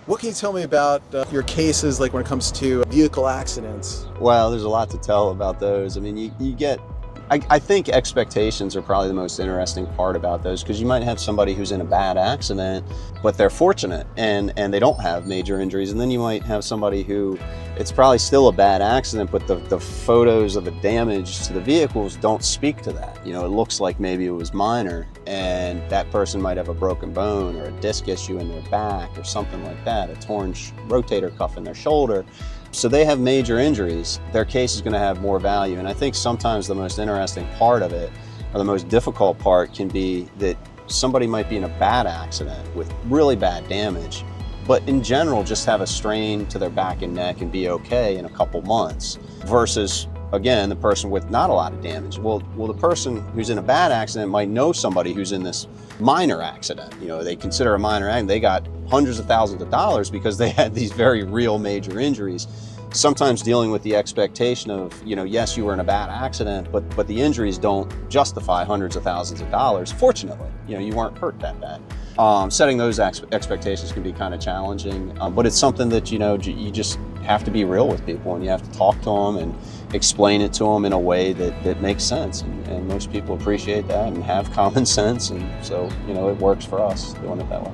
What can you tell me about your cases, like when it comes to vehicle accidents? Well, there's a lot to tell about those. I mean, you get, I think expectations are probably the most interesting part about those, because you might have somebody who's in a bad accident, but they're fortunate and they don't have major injuries. And then you might have somebody who it's probably still a bad accident, but the photos of the damage to the vehicles don't speak to that. You know, it looks like maybe it was minor, and that person might have a broken bone or a disc issue in their back or something like that, a torn rotator cuff in their shoulder. So they have major injuries. Their case is going to have more value. And I think sometimes the most interesting part of it, or the most difficult part, can be that somebody might be in a bad accident with really bad damage, but in general just have a strain to their back and neck and be okay in a couple months, versus, again, the person with not a lot of damage. Well, the person who's in a bad accident might know somebody who's in this minor accident. You know, they consider a minor accident. They got hundreds of thousands of dollars because they had these very real major injuries. Sometimes dealing with the expectation of, you know, yes, you were in a bad accident, but the injuries don't justify hundreds of thousands of dollars. Fortunately, you know, you weren't hurt that bad. Setting those expectations can be kind of challenging, but it's something that, you know, you just have to be real with people, and you have to talk to them and explain it to them in a way that makes sense. And most people appreciate that and have common sense. And so, you know, it works for us doing it that way.